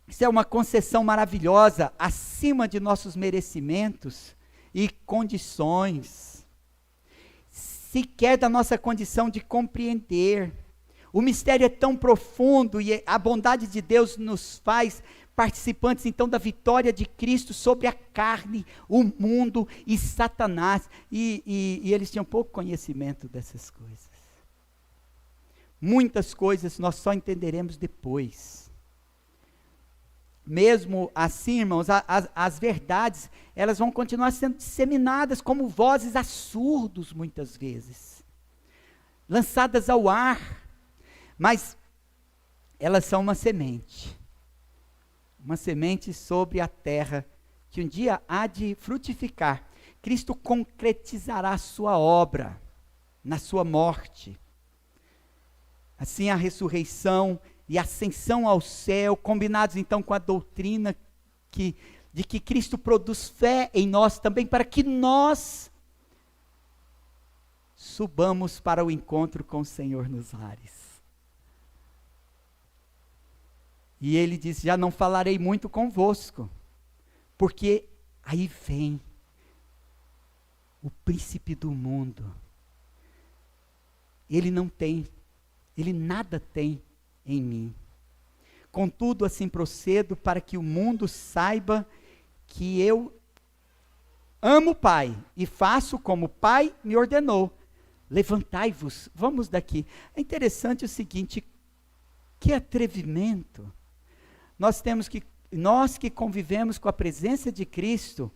Isso é uma concessão maravilhosa, acima de nossos merecimentos e condições, sequer da nossa condição de compreender. O mistério é tão profundo, e a bondade de Deus nos faz participantes então da vitória de Cristo sobre a carne, o mundo e Satanás, e eles tinham pouco conhecimento dessas coisas. Muitas coisas nós só entenderemos depois. Mesmo assim, irmãos, as verdades, elas vão continuar sendo disseminadas como vozes a surdos muitas vezes, lançadas ao ar, mas elas são uma semente sobre a terra, que um dia há de frutificar. Cristo concretizará a sua obra na sua morte. Assim, a ressurreição e a ascensão ao céu, combinados então com a doutrina de que Cristo produz fé em nós também, para que nós subamos para o encontro com o Senhor nos ares. E ele diz: já não falarei muito convosco, porque aí vem o príncipe do mundo. Ele nada tem em mim. Contudo, assim procedo, para que o mundo saiba que eu amo o Pai, e faço como o Pai me ordenou. Levantai-vos, vamos daqui. É interessante o seguinte: que atrevimento! Nós que convivemos com a presença de Cristo,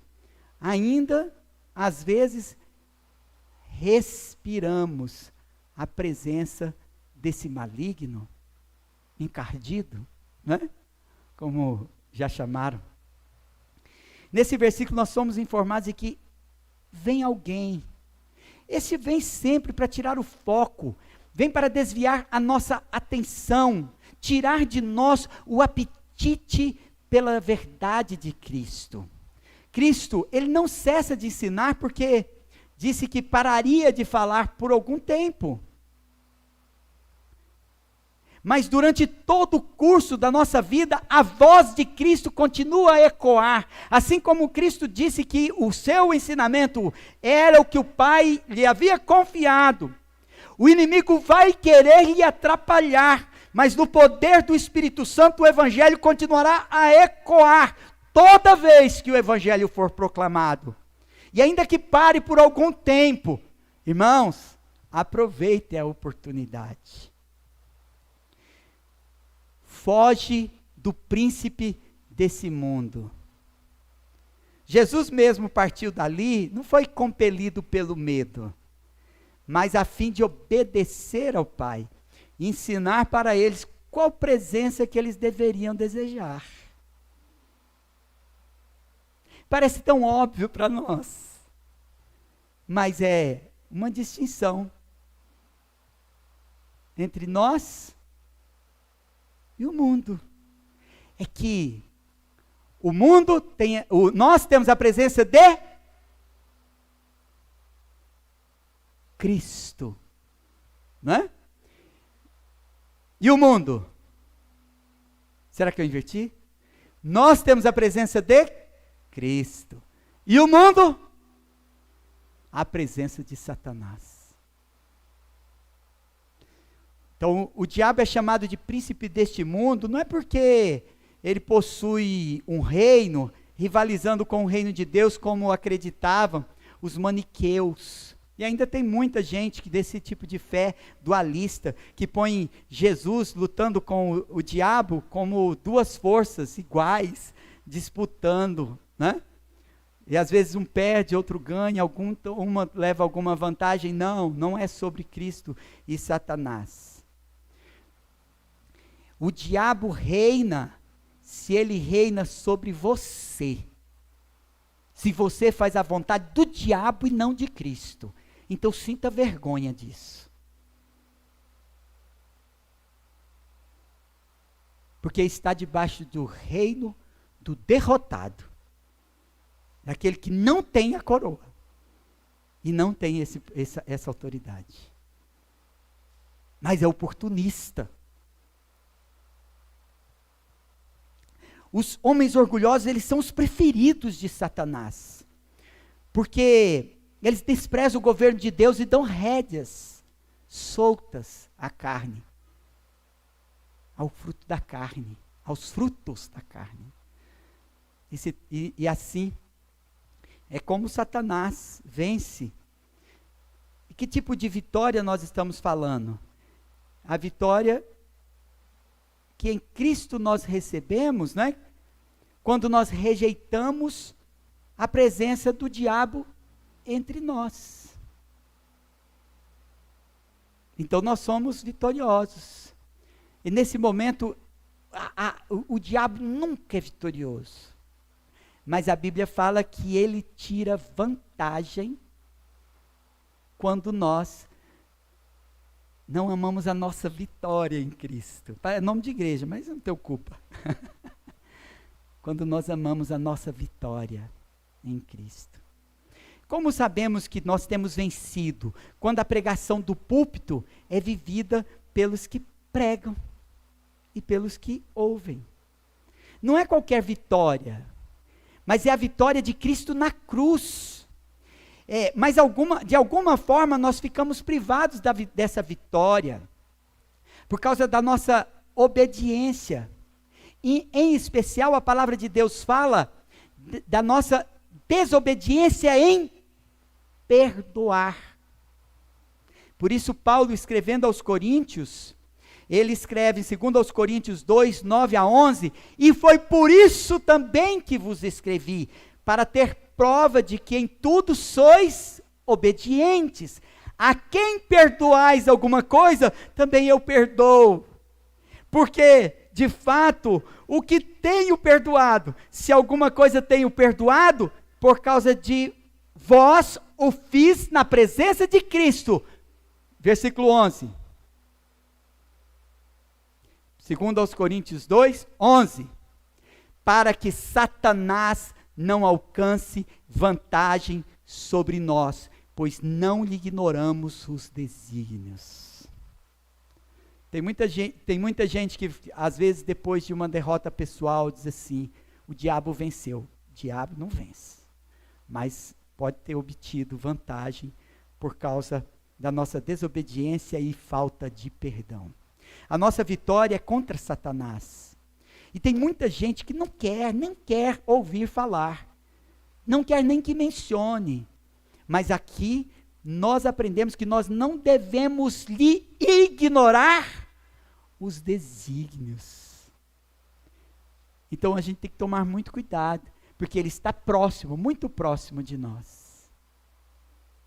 ainda, às vezes, respiramos a presença desse maligno. encardido, né? Como já chamaram. Nesse versículo nós somos informados de que vem alguém. Esse vem sempre para tirar o foco, vem para desviar a nossa atenção, tirar de nós o apetite pela verdade de Cristo. Cristo, ele não cessa de ensinar porque disse que pararia de falar por algum tempo. Mas durante todo o curso da nossa vida, a voz de Cristo continua a ecoar. Assim como Cristo disse que o seu ensinamento era o que o Pai lhe havia confiado. O inimigo vai querer lhe atrapalhar, mas no poder do Espírito Santo o Evangelho continuará a ecoar toda vez que o Evangelho for proclamado. E ainda que pare por algum tempo, irmãos, aproveite a oportunidade. Foge do príncipe desse mundo. Jesus mesmo partiu dali, não foi compelido pelo medo, mas a fim de obedecer ao Pai, e ensinar para eles qual presença que eles deveriam desejar. Parece tão óbvio para nós, mas é uma distinção entre nós e o mundo. É que o mundo tem, nós temos a presença de Cristo, não é? E o mundo? Será que eu inverti? Nós temos a presença de Cristo. E o mundo? A presença de Satanás. Então, o diabo é chamado de príncipe deste mundo, não é porque ele possui um reino, rivalizando com o reino de Deus, como acreditavam os maniqueus. E ainda tem muita gente que desse tipo de fé dualista, que põe Jesus lutando com o diabo como duas forças iguais, disputando, né? E às vezes um perde, outro ganha, uma leva alguma vantagem. Não, não é sobre Cristo e Satanás. O diabo reina se ele reina sobre você. Se você faz a vontade do diabo e não de Cristo. Então sinta vergonha disso. Porque está debaixo do reino do derrotado. Daquele que não tem a coroa. E não tem essa autoridade. Mas é oportunista. Os homens orgulhosos, eles são os preferidos de Satanás. Porque eles desprezam o governo de Deus e dão rédeas soltas à carne. Ao fruto da carne. Aos frutos da carne. E assim, é como Satanás vence. E que tipo de vitória nós estamos falando? A vitória que em Cristo nós recebemos, né? Quando nós rejeitamos a presença do diabo entre nós. Então nós somos vitoriosos. E nesse momento, o diabo nunca é vitorioso. Mas a Bíblia fala que ele tira vantagem quando nós não amamos a nossa vitória em Cristo. É nome de igreja, mas não tenho culpa. Quando nós amamos a nossa vitória em Cristo. Como sabemos que nós temos vencido? Quando a pregação do púlpito é vivida pelos que pregam e pelos que ouvem. Não é qualquer vitória, mas é a vitória de Cristo na cruz. Mas de alguma forma nós ficamos privados dessa vitória, por causa da nossa obediência. E, em especial, a palavra de Deus fala da nossa desobediência em perdoar. Por isso, Paulo, escrevendo aos Coríntios, ele escreve em 2 Coríntios 2, 9 a 11, e foi por isso também que vos escrevi, para ter prova de que em tudo sois obedientes. A quem perdoais alguma coisa, também eu perdoo. Porque, de fato, o que tenho perdoado, se alguma coisa tenho perdoado, por causa de vós o fiz na presença de Cristo. Versículo 11. Segundo aos Coríntios 2, 11. Para que Satanás não alcance vantagem sobre nós, pois não lhe ignoramos os desígnios. Tem muita gente que, às vezes, depois de uma derrota pessoal, diz assim: o diabo venceu. O diabo não vence, mas pode ter obtido vantagem por causa da nossa desobediência e falta de perdão. A nossa vitória é contra Satanás. E tem muita gente que nem quer ouvir falar, não quer nem que mencione. Mas aqui nós aprendemos que nós não devemos lhe ignorar os desígnios. Então a gente tem que tomar muito cuidado, porque ele está próximo, muito próximo de nós.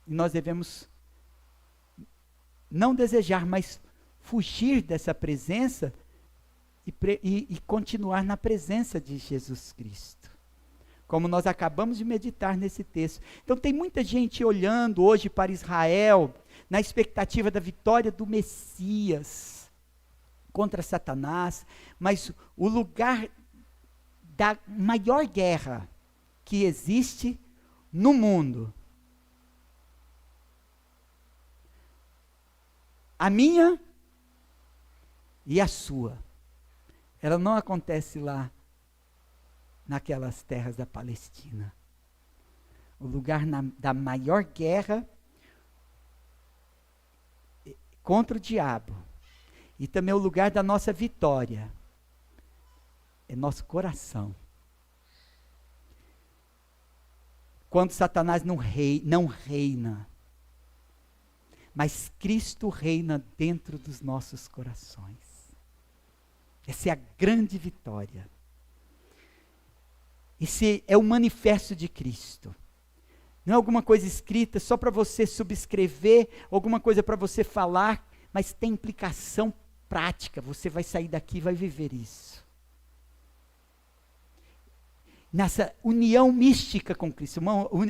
E nós devemos não desejar, mas fugir dessa presença e continuar na presença de Jesus Cristo. Como nós acabamos de meditar nesse texto. Então tem muita gente olhando hoje para Israel, na expectativa da vitória do Messias contra Satanás, mas o lugar da maior guerra que existe no mundo, a minha e a sua, ela não acontece lá naquelas terras da Palestina. O lugar da maior guerra contra o diabo, e também o lugar da nossa vitória, é nosso coração. Quando Satanás não reina, mas Cristo reina dentro dos nossos corações. Essa é a grande vitória. Esse é o manifesto de Cristo. Não é alguma coisa escrita só para você subscrever, alguma coisa para você falar, mas tem implicação prática. Você vai sair daqui e vai viver isso. Nessa união mística com Cristo,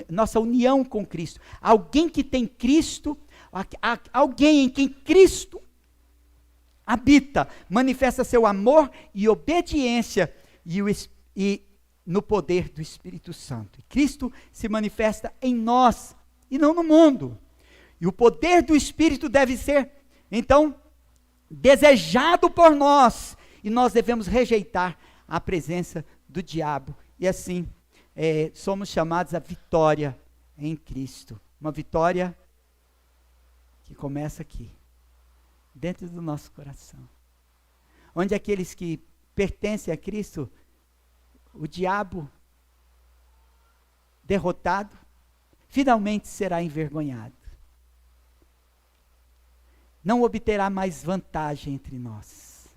nossa união com Cristo. Alguém que tem Cristo, alguém em quem Cristo habita, manifesta seu amor e obediência e no poder do Espírito Santo. E Cristo se manifesta em nós e não no mundo. E o poder do Espírito deve ser, então, desejado por nós. E nós devemos rejeitar a presença do diabo. E assim, somos chamados à vitória em Cristo. Uma vitória que começa aqui, dentro do nosso coração. Onde aqueles que pertencem a Cristo, o diabo derrotado, finalmente será envergonhado. Não obterá mais vantagem entre nós.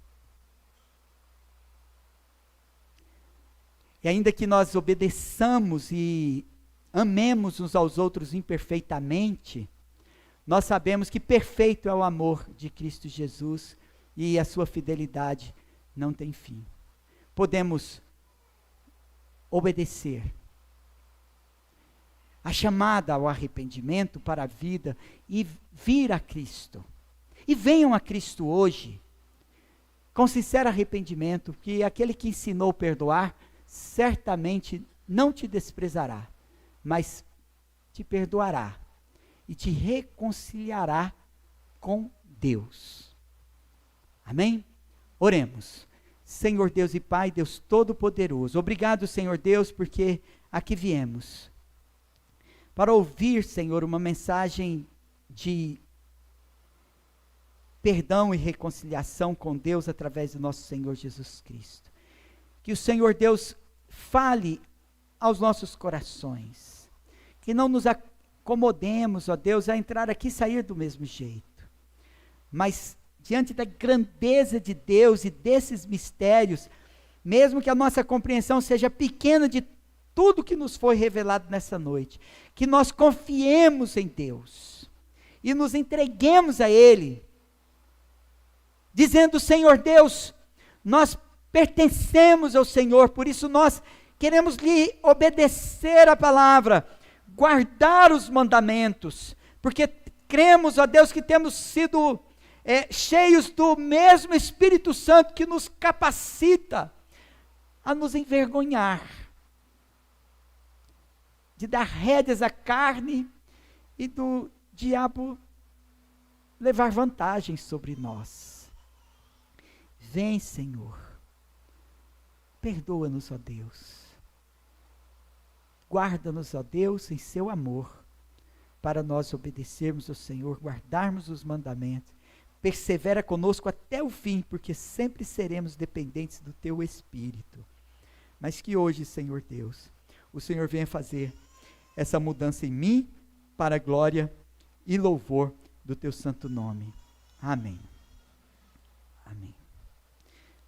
E ainda que nós obedeçamos e amemos uns aos outros imperfeitamente, nós sabemos que perfeito é o amor de Cristo Jesus e a sua fidelidade não tem fim. Podemos obedecer a chamada ao arrependimento para a vida e vir a Cristo. E venham a Cristo hoje, com sincero arrependimento, que aquele que ensinou a perdoar, certamente não te desprezará, mas te perdoará e te reconciliará com Deus. Amém? Oremos. Senhor Deus e Pai, Deus Todo-Poderoso, obrigado, Senhor Deus, porque aqui viemos para ouvir, Senhor, uma mensagem de perdão e reconciliação com Deus através do nosso Senhor Jesus Cristo. Que o Senhor Deus fale aos nossos corações, que não nos acomodemos, ó Deus, a entrar aqui e sair do mesmo jeito, mas diante da grandeza de Deus e desses mistérios, mesmo que a nossa compreensão seja pequena de tudo que nos foi revelado nessa noite, que nós confiemos em Deus e nos entreguemos a Ele, dizendo: Senhor Deus, Nós pertencemos ao Senhor, por isso nós queremos lhe obedecer a palavra, guardar os mandamentos, porque cremos, ó Deus, que temos sido cheios do mesmo Espírito Santo que nos capacita a nos envergonhar, de dar rédeas à carne e do diabo levar vantagem sobre nós. Vem, Senhor, perdoa-nos, ó Deus, guarda-nos, ó Deus, em seu amor, para nós obedecermos ao Senhor, guardarmos os mandamentos. Persevera conosco até o fim, porque sempre seremos dependentes do teu Espírito. Mas que hoje, Senhor Deus, o Senhor venha fazer essa mudança em mim, para a glória e louvor do teu santo nome. Amém. Amém.